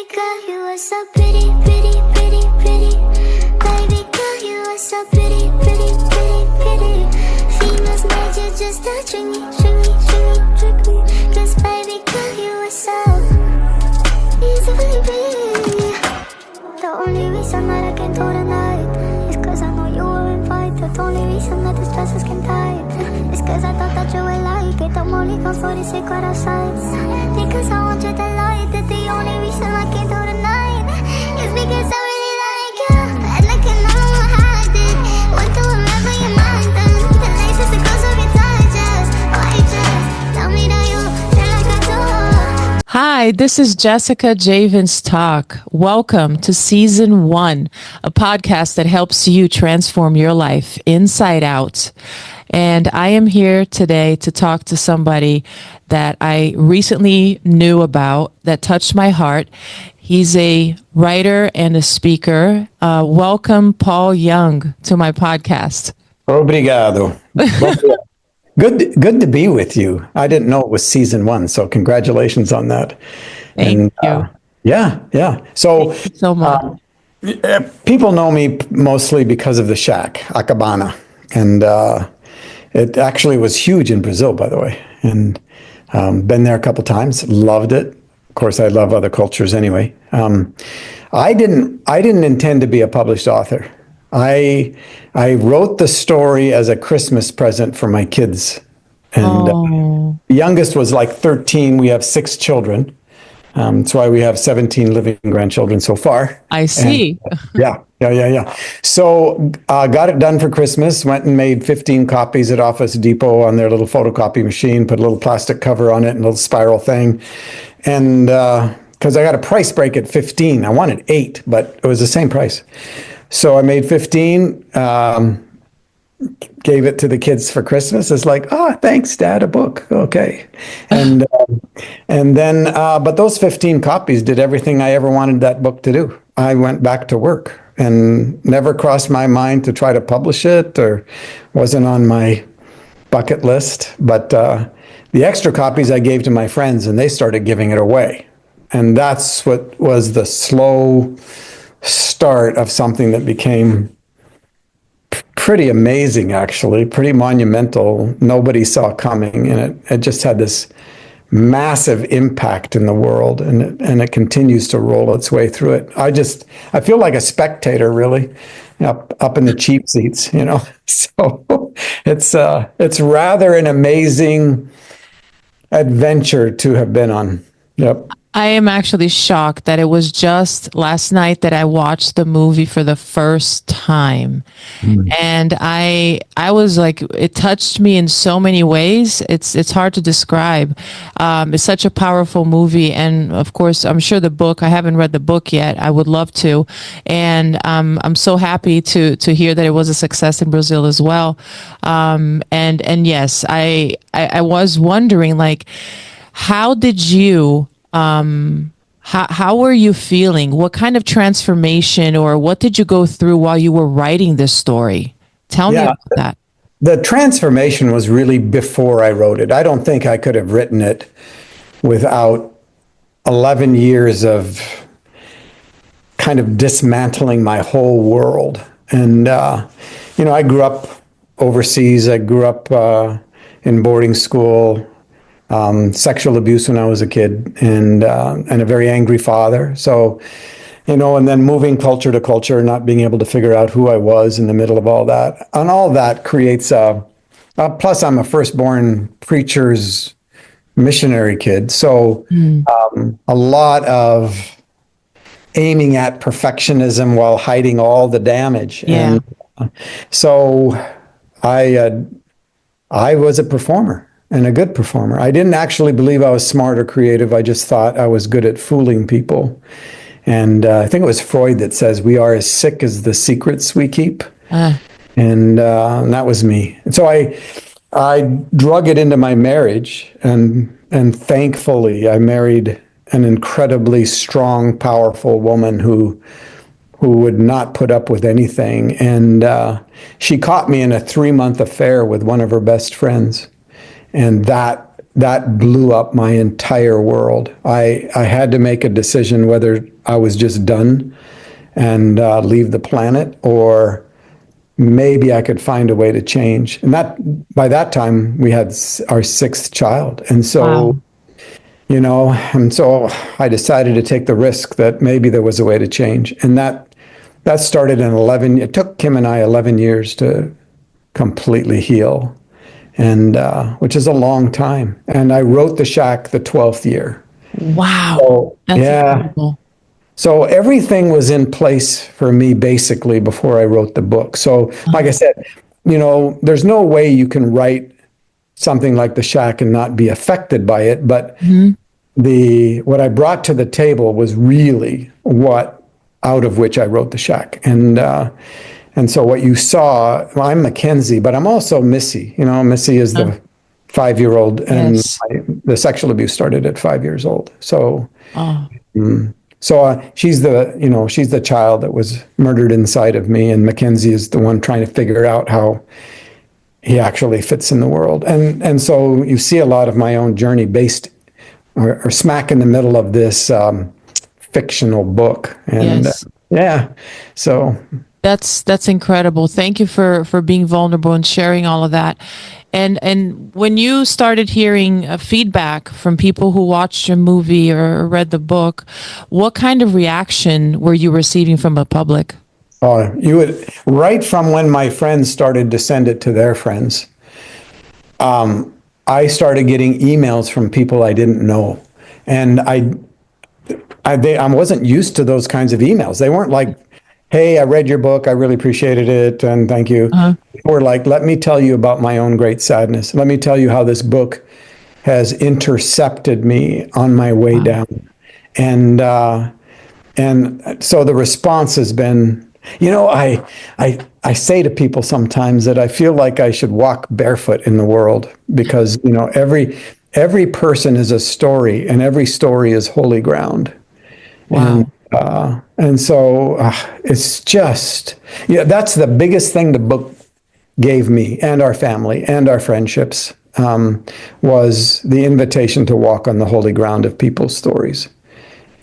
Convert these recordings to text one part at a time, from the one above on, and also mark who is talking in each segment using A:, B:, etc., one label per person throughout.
A: Baby girl, you are so pretty, pretty, pretty, pretty. Baby girl, you are so pretty, pretty, pretty, pretty. Females made you just to trick me, trick me, trick me, trick me. 'Cause baby girl, you are so easy, baby. The only reason that I can do tonight is 'cause I know you were invited. The only reason that this dress is skin tight is 'cause I thought that you would like it. I'm only gone for the secret outside. Because I want you to lie that the only reason I can do tonight is because I really like you. And I can know how I did. What do remember your mind then? The laces that goes over your digest. Why just tell me that you feel like I do?
B: Hi, this is Jessica Javens Talk. Welcome to Season 1, a podcast that helps you transform your life inside out. And I am here today to talk to somebody that I recently knew about that touched my heart. He's a writer and a speaker. Welcome, Paul Young, to my podcast.
C: Obrigado. Good to be with you. I didn't know it was season 1, so congratulations on that.
B: Thank you.
C: Yeah. So,
B: Thank you so much.
C: People know me mostly because of the Shack, Acabana. And it actually was huge in Brazil, by the way. And been there a couple times, loved it. Of course, I love other cultures anyway. I didn't intend to be a published author. I wrote the story as a Christmas present for my kids. And the youngest was like 13. We have 6 children. That's why we have 17 living grandchildren so far.
B: I see.
C: And, yeah. So got it done for Christmas, went and made 15 copies at Office Depot on their little photocopy machine, put a little plastic cover on it and a little spiral thing. And because I got a price break at 15. I wanted 8, but it was the same price. So I made 15, gave it to the kids for Christmas. It's like, thanks, Dad, a book. Okay. And then, but those 15 copies did everything I ever wanted that book to do. I went back to work and never crossed my mind to try to publish it or wasn't on my bucket list. But the extra copies I gave to my friends and they started giving it away. And that's what was the slow start of something that became pretty amazing, actually, pretty monumental. Nobody saw coming, and it just had this massive impact in the world, and it continues to roll its way through it. I feel like a spectator, really, up in the cheap seats, So it's rather an amazing adventure to have been on. Yep.
B: I am actually shocked that it was just last night that I watched the movie for the first time. And I was like, it touched me in so many ways. It's hard to describe. It's such a powerful movie. And of course, I'm sure the book, I haven't read the book yet. I would love to. And I'm so happy to hear that it was a success in Brazil as well. And yes, I was wondering, like, how did you how were you feeling? What kind of transformation or what did you go through while you were writing this story? Tell me about that.
C: The transformation was really before I wrote it. I don't think I could have written it without 11 years of kind of dismantling my whole world. And, I grew up overseas. I grew up in boarding school. Sexual abuse when I was a kid, and a very angry father. So, and then moving culture to culture, not being able to figure out who I was in the middle of all that. And all that creates plus I'm a firstborn preacher's missionary kid. So a lot of aiming at perfectionism while hiding all the damage.
B: Yeah.
C: And so I was a performer. And a good performer. I didn't actually believe I was smart or creative. I just thought I was good at fooling people. And I think it was Freud that says we are as sick as the secrets we keep. And that was me. And so I drug it into my marriage. And thankfully, I married an incredibly strong, powerful woman who would not put up with anything. And she caught me in a 3-month affair with one of her best friends. And that that blew up my entire world. I had to make a decision whether I was just done and leave the planet, or maybe I could find a way to change. And that by that time we had our sixth child, and so
B: Wow.
C: and so I decided to take the risk that maybe there was a way to change, and that started in 11. It took Kim and I 11 years to completely heal, and which is a long time. And I wrote The Shack the 12th year.
B: Wow.
C: So
B: That's
C: yeah,
B: incredible.
C: so everything was in place for me basically before I wrote the book. So like I said, there's no way you can write something like The Shack and not be affected by it. But what I brought to the table was really what out of which I wrote The Shack. And so what you saw, well, I'm Mackenzie, but I'm also Missy. Missy is the 5-year-old, and
B: Yes.
C: the sexual abuse started at 5 years old. So
B: Oh,
C: she's the child that was murdered inside of me, and Mackenzie is the one trying to figure out how he actually fits in the world. And so you see a lot of my own journey based or smack in the middle of this fictional book. And
B: yes.
C: yeah, so
B: That's incredible. Thank you for being vulnerable and sharing all of that. And when you started hearing feedback from people who watched your movie or read the book, what kind of reaction were you receiving from the public?
C: you would right from when my friends started to send it to their friends. I started getting emails from people I didn't know, and I wasn't used to those kinds of emails. They weren't like, "Hey, I read your book. I really appreciated it, and thank you." They were like, "Let me tell you about my own great sadness. Let me tell you how this book has intercepted me on my way down." And so the response has been, I say to people sometimes that I feel like I should walk barefoot in the world, because every person is a story, and every story is holy ground.
B: Wow.
C: And so it's just, that's the biggest thing the book gave me and our family and our friendships, was the invitation to walk on the holy ground of people's stories.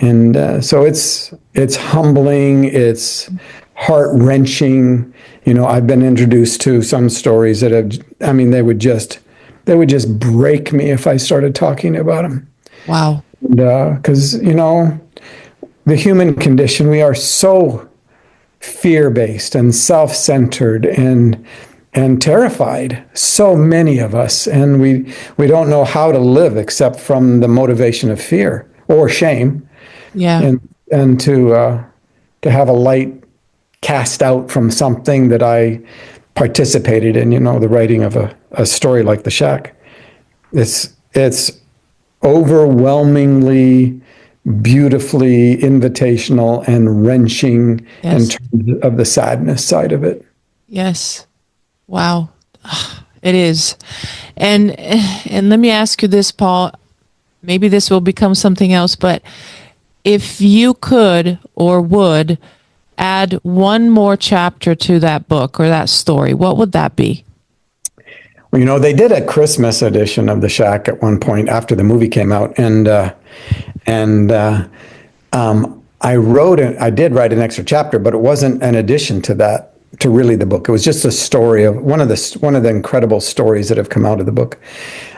C: And so it's humbling, it's heart wrenching. I've been introduced to some stories that they would just break me if I started talking about them.
B: Wow.
C: Because the human condition, we are so fear-based and self-centered and terrified, so many of us, and we don't know how to live except from the motivation of fear or shame.
B: Yeah.
C: And to have a light cast out from something that I participated in, the writing of a story like The Shack. It's overwhelmingly, beautifully invitational and wrenching in
B: Yes.
C: terms of the sadness side of it.
B: Yes. Wow. It is. And let me ask you this, Paul. Maybe this will become something else, but if you could or would add one more chapter to that book or that story, what would that be?
C: Well, they did a Christmas edition of The Shack at one point after the movie came out, and I did write an extra chapter, but it wasn't an addition to that, to really the book. It was just a story of one of the incredible stories that have come out of the book.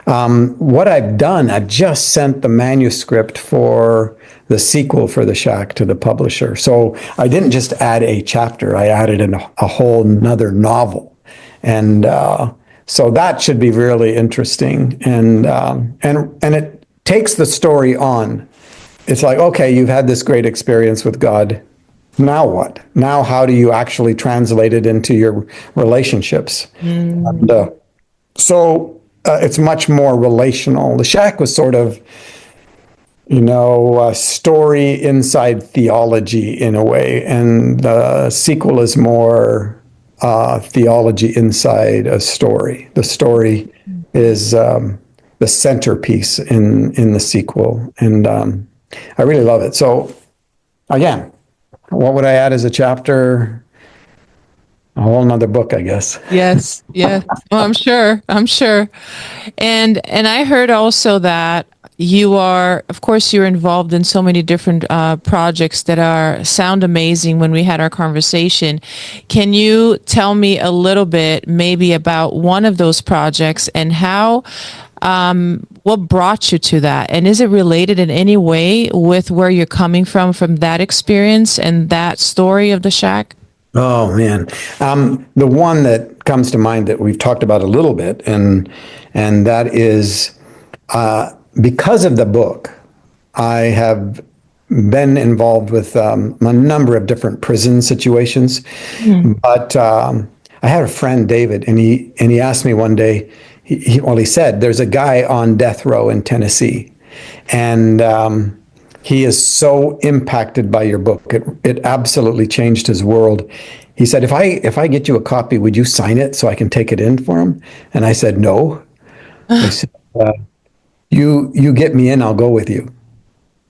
C: What I've done, I've just sent the manuscript for the sequel for The Shack to the publisher. So I didn't just add a chapter, I added a whole nother novel. And so that should be really interesting. And it takes the story on. It's like, okay, you've had this great experience with God. Now what? Now how do you actually translate it into your relationships? And, it's much more relational. The Shack was sort of, a story inside theology in a way, and the sequel is more theology inside a story. The story is the centerpiece in the sequel, and I really love it. So again, what would I add as a chapter? A whole nother book, I guess.
B: Yes, yes. Well, I'm sure. I'm sure. And I heard also that you are, of course, you're involved in so many different projects that are sound amazing. When we had our conversation, can you tell me a little bit, maybe about one of those projects and how? What brought you to that? And is it related in any way with where you're coming from that experience and that story of the shack?
C: Oh man, the one that comes to mind that we've talked about a little bit, and that is because of the book, I have been involved with a number of different prison situations. But I had a friend, David, and he asked me one day. He said, "There's a guy on death row in Tennessee, and he is so impacted by your book. It absolutely changed his world." He said, if I get you a copy, would you sign it so I can take it in for him? And I said, no. I said, you get me in, I'll go with you.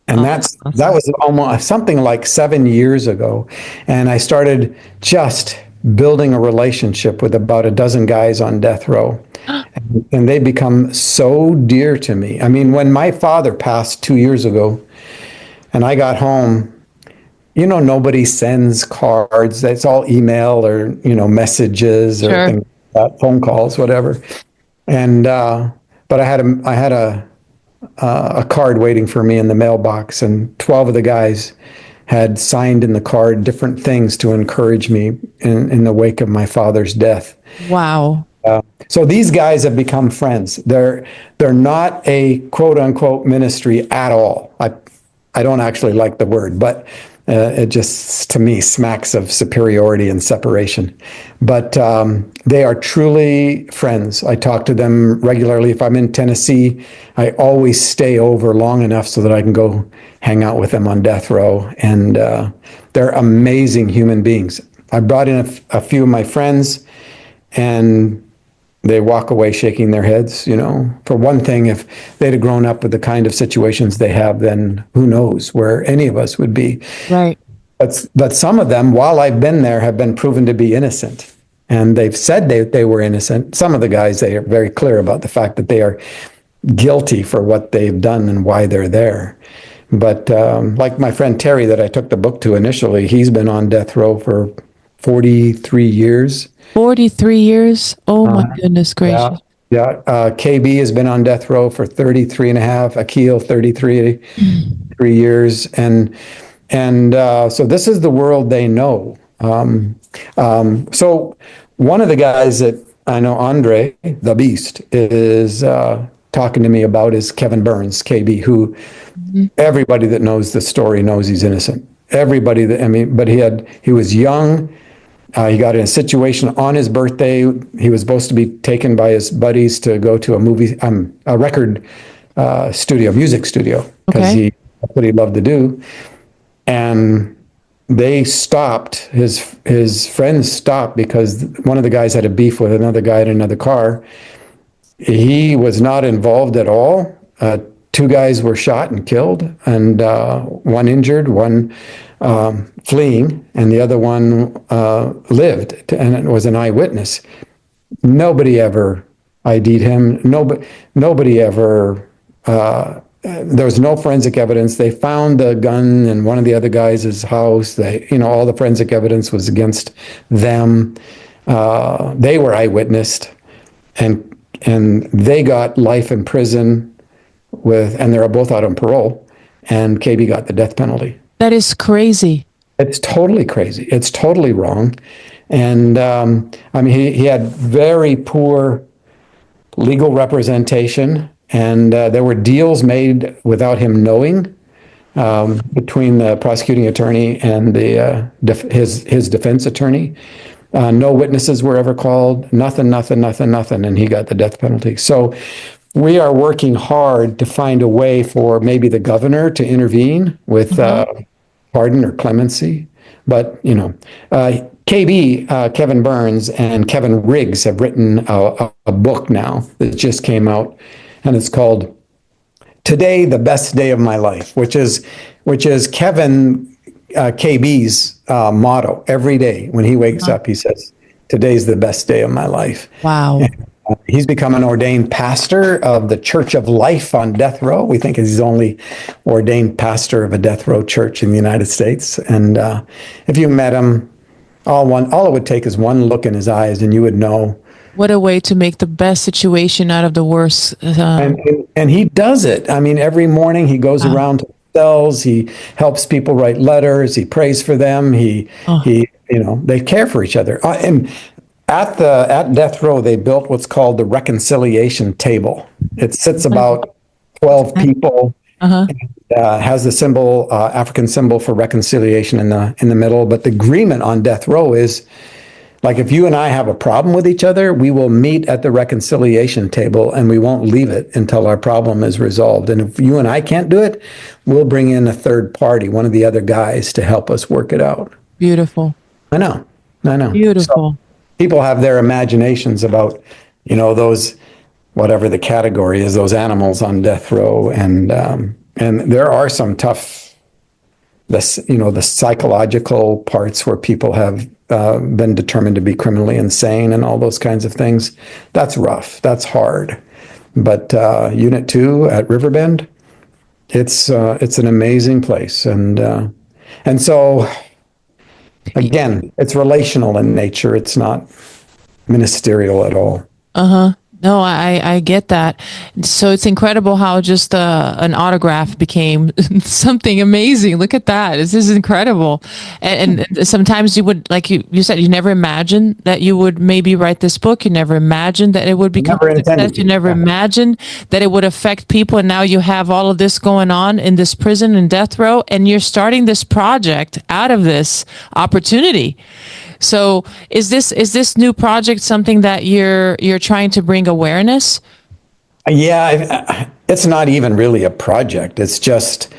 C: And that was almost something like 7 years ago. And I started just building a relationship with about a dozen guys on death row. And they become so dear to me. I mean, when my father passed 2 years ago, and I got home, nobody sends cards. It's all email or, messages or
B: Sure.
C: things like that, phone calls, whatever. And, but I had a card waiting for me in the mailbox, and 12 of the guys had signed in the card different things to encourage me in the wake of my father's death.
B: Wow.
C: So these guys have become friends. They're not a quote unquote ministry at all. I don't actually like the word, but it just to me smacks of superiority and separation. But they are truly friends. I talk to them regularly. If I'm in Tennessee, I always stay over long enough so that I can go hang out with them on death row. And they're amazing human beings. I brought in a few of my friends, and they walk away shaking their heads. For one thing, if they'd have grown up with the kind of situations they have, then who knows where any of us would be.
B: Right.
C: But some of them, while I've been there, have been proven to be innocent. And they've said they were innocent. Some of the guys, they are very clear about the fact that they are guilty for what they've done and why they're there. But like my friend Terry that I took the book to initially, he's been on death row for 43 years.
B: 43 years? Oh my goodness gracious.
C: Yeah. KB has been on death row for 33 and a half. Akil, 33 years. And so this is the world they know. So one of the guys that I know, Andre, the Beast, is talking to me about is Kevin Burns, KB, who everybody that knows the story knows he's innocent. Everybody but he was young. He got in a situation on his birthday. He was supposed to be taken by his buddies to go to a record music studio, because that's what he loved to do. And they stopped. His friends stopped because one of the guys had a beef with another guy in another car. He was not involved at all. Two guys were shot and killed, and one injured, one fleeing, and the other one lived and was an eyewitness. Nobody ever ID'd him. Nobody ever. There was no forensic evidence. They found the gun in one of the other guys' house. All the forensic evidence was against them. They were eyewitnessed, and they got life in prison and they're both out on parole. And KB got the death penalty.
B: That is crazy.
C: It's totally crazy. It's totally wrong. And he had very poor legal representation, and there were deals made without him knowing between the prosecuting attorney and his defense attorney. No witnesses were ever called. Nothing, and he got the death penalty. So we are working hard to find a way for maybe the governor to intervene with pardon or clemency. But, KB, Kevin Burns, and Kevin Riggs have written a book now that just came out, and it's called Today, the Best Day of My Life, which is KB's motto every day when he wakes up. He says, today's the best day of my life.
B: Wow.
C: He's become an ordained pastor of the Church of Life on death row. We think he's the only ordained pastor of a death row church in the United States. And if you met him, all it would take is one look in his eyes, and you would know.
B: What a way to make the best situation out of the worst.
C: And he does it. I mean, every morning he goes around to cells. He helps people write letters. He prays for them. He they care for each other. And at death row, they built what's called the reconciliation table. It sits about 12 people. And, has the symbol, African symbol for reconciliation in the middle. But the agreement on death row is, like, if you and I have a problem with each other, we will meet at the reconciliation table and we won't leave it until our problem is resolved. And if you and I can't do it, we'll bring in a third party, one of the other guys, to help us work it out.
B: Beautiful.
C: I know.
B: Beautiful.
C: So people have their imaginations about, those, whatever the category is, those animals on death row. And there are some tough, the psychological parts where people have been determined to be criminally insane and all those kinds of things. That's rough. That's hard. But Unit 2 at Riverbend, it's an amazing place. And so, again, it's relational in nature. It's not ministerial at all.
B: No, I get that. So it's incredible how just an autograph became something amazing. Look at that. This is incredible. And sometimes you would, like you said, you never imagined that you would maybe write this book. You never imagined that it would become a success. You never imagined that it would affect people. And now you have all of this going on in this prison and death row, and you're starting this project out of this opportunity. So is this new project something that you're trying to bring awareness?
C: Yeah, it's not even really a project. It's just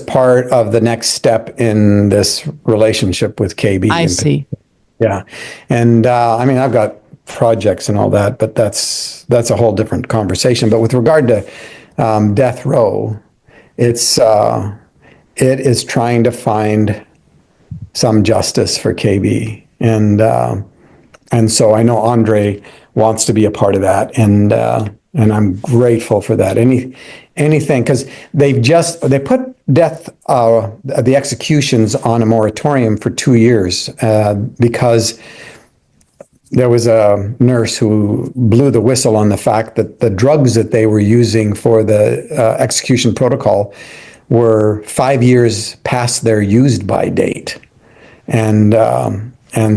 C: part of the next step in this relationship with KB.
B: I see.
C: Yeah, and I mean, I've got projects and all that, but that's a whole different conversation. But with regard to death row, it is trying to find some justice for KB, and so I know Andre wants to be a part of that, and I'm grateful for that. Anything, because they put the executions on a moratorium for 2 years because there was a nurse who blew the whistle on the fact that the drugs that they were using for the execution protocol were 5 years past their used by date. And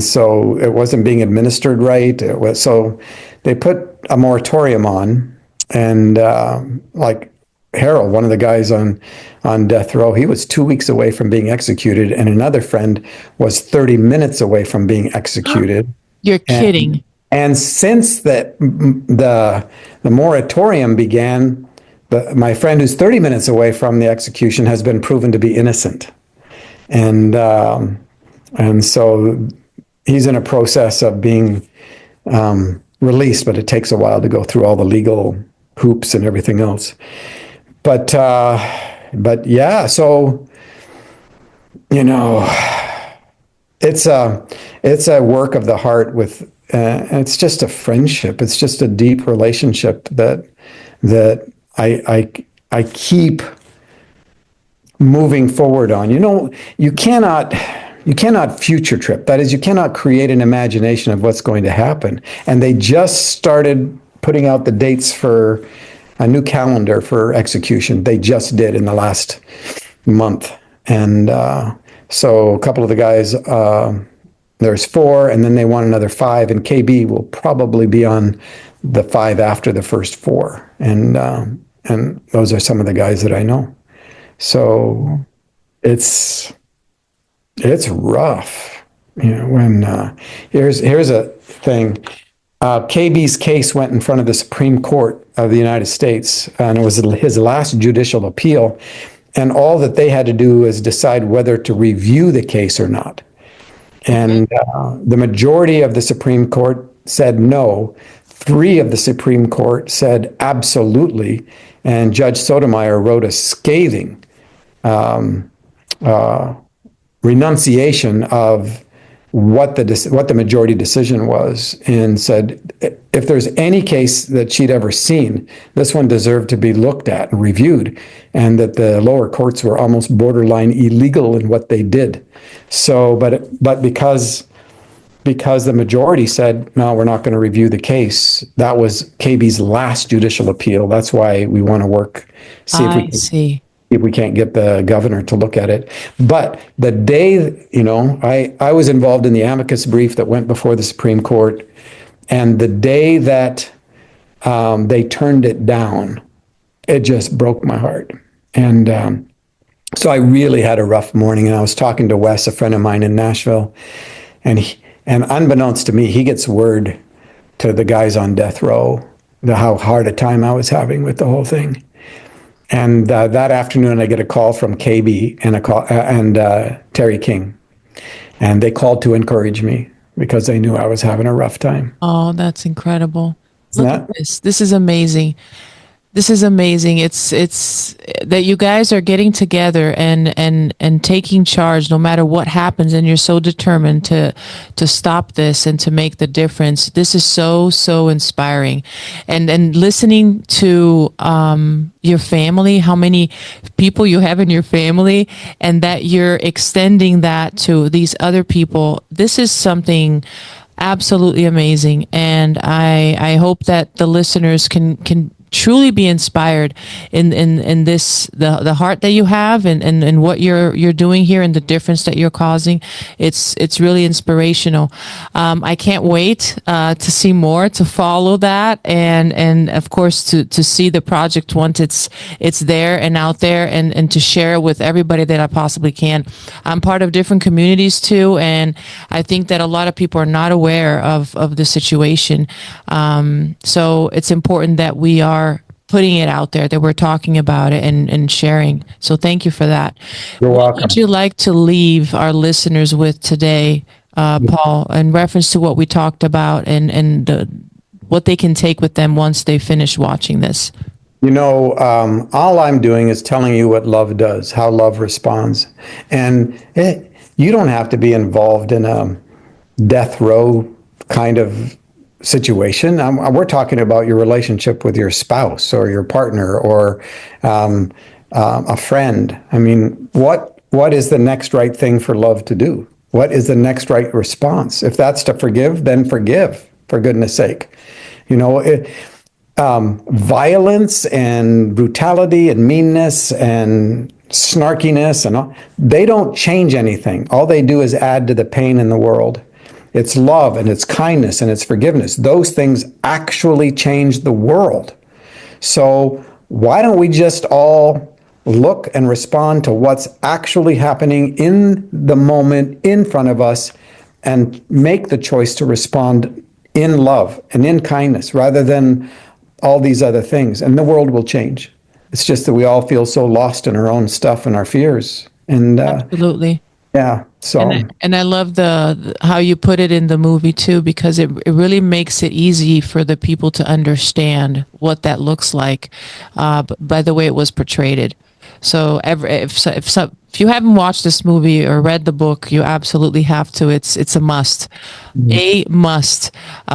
C: so it wasn't being administered right. So they put a moratorium on, and like Harold, one of the guys on death row, he was 2 weeks away from being executed, and another friend was 30 minutes away from being executed.
B: You're kidding.
C: And since the moratorium began, my friend who's 30 minutes away from the execution has been proven to be innocent. And so he's in a process of being released, but it takes a while to go through all the legal hoops and everything else. But yeah, so, it's a work of the heart with, it's just a friendship. It's just a deep relationship that I keep moving forward on. You cannot future trip. That is, you cannot create an imagination of what's going to happen. And they just started putting out the dates for a new calendar for execution. They just did in the last month. And so a couple of the guys, there's 4, and then they want another 5, and KB will probably be on the 5 after the first 4. And those are some of the guys that I know. So it's rough. When here's a thing. KB's case went in front of the Supreme Court of the United States, and it was his last judicial appeal. And all that they had to do is decide whether to review the case or not. And the majority of the Supreme Court said no. 3 of the Supreme Court said absolutely. And Judge Sotomayor wrote a scathing renunciation of what the majority decision was, and said if there's any case that she'd ever seen, this one deserved to be looked at and reviewed, and that the lower courts were almost borderline illegal in what they did. So, but because the majority said, no, we're not going to review the case, that was KB's last judicial appeal. That's why we want to work, see if we can't get the governor to look at it. But the day, I was involved in the amicus brief that went before the Supreme Court, and the day that they turned it down, it just broke my heart. And so I really had a rough morning, and I was talking to Wes, a friend of mine in Nashville, and unbeknownst to me, he gets word to the guys on death row how hard a time I was having with the whole thing. And that afternoon, I get a call from KB and Terry King, and they called to encourage me because they knew I was having a rough time.
B: Oh, that's incredible! Look at this. This is amazing. This is amazing. It's that you guys are getting together and taking charge no matter what happens, and you're so determined to stop this and to make the difference. This is so inspiring. And listening to your family, how many people you have in your family, and that you're extending that to these other people. This is something absolutely amazing. And I hope that the listeners can truly be inspired in this, the heart that you have and what you're doing here and the difference that you're causing. It's really inspirational. I can't wait to see more, to follow that, and of course to see the project once it's there and out there, and to share it with everybody that I possibly can. I'm part of different communities too, and I think that a lot of people are not aware of the situation. So it's important that we are putting it out there, that we're talking about it and sharing. So thank you for that.
C: You're welcome.
B: What would you like to leave our listeners with today, Paul, in reference to what we talked about and what they can take with them once they finish watching this?
C: All I'm doing is telling you what love does, how love responds. And you don't have to be involved in a death row kind of situation. We're talking about your relationship with your spouse or your partner or a friend. I mean, what is the next right thing for love to do? What is the next right response? If that's to forgive, then forgive, for goodness sake. Violence and brutality and meanness and snarkiness and all, they don't change anything. All they do is add to the pain in the world. It's love and it's kindness and it's forgiveness. Those things actually change the world. So why don't we just all look and respond to what's actually happening in the moment in front of us and make the choice to respond in love and in kindness rather than all these other things, and the world will change. It's just that we all feel so lost in our own stuff and our fears. And
B: absolutely.
C: Yeah. So
B: and I love how you put it in the movie too, because it really makes it easy for the people to understand what that looks like by the way it was portrayed. So if you haven't watched this movie or read the book, you absolutely have to. It's a must. A must.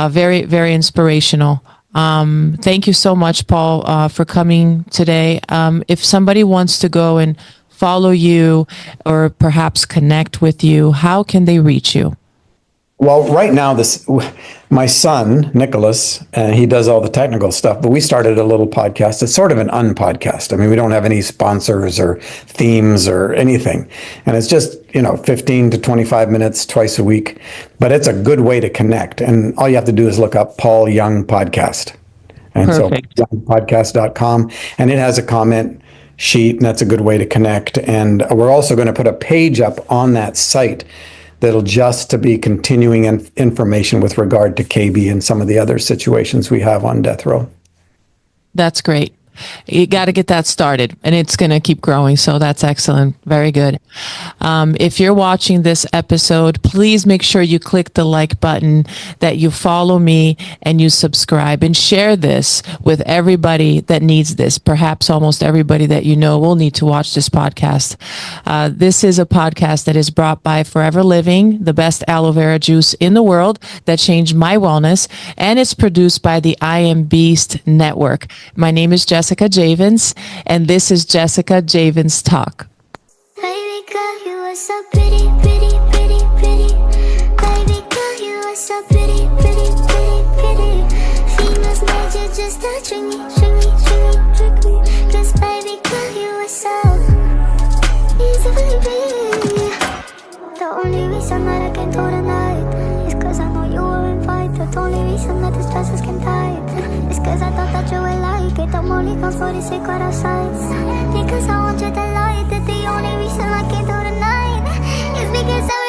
B: Very, very inspirational. Thank you so much, Paul, for coming today. If somebody wants to go and follow you or perhaps connect with you, how can they reach you?
C: Well, right now, my son, Nicholas, he does all the technical stuff, but we started a little podcast. It's sort of an unpodcast. I mean, we don't have any sponsors or themes or anything. And it's just, 15 to 25 minutes twice a week, but it's a good way to connect. And all you have to do is look up Paul Young Podcast. And
B: Perfect.
C: So youngpodcast.com, and it has a comment sheet, and that's a good way to connect. And we're also going to put a page up on that site that'll just to be continuing information with regard to KB and some of the other situations we have on death row.
B: That's great. You got to get that started, and it's going to keep growing. So that's excellent. Very good. If you're watching this episode, please make sure you click the like button, that you follow me, and you subscribe, and share this with everybody that needs this. Perhaps almost everybody that you know will need to watch this podcast. This is a podcast that is brought by Forever Living, the best aloe vera juice in the world that changed my wellness, and it's produced by the I Am Beast Network. My name is Jessica Javens, and this is Jessica Javens Talk.
A: Baby girl, you are so pretty, pretty, pretty, pretty. Baby girl, you are so pretty, pretty, pretty, pretty. Females made you just to trick me, trick me, trick me, trick me. 'Cause baby girl, you are so easily pretty. The only reason that I can do tonight is 'cause I know you were invited. The only reason that this dress is skin tight is 'cause I thought that you would like it. I'm only gone for the secret outside. Because I want you to lie that the only reason I can do tonight is because I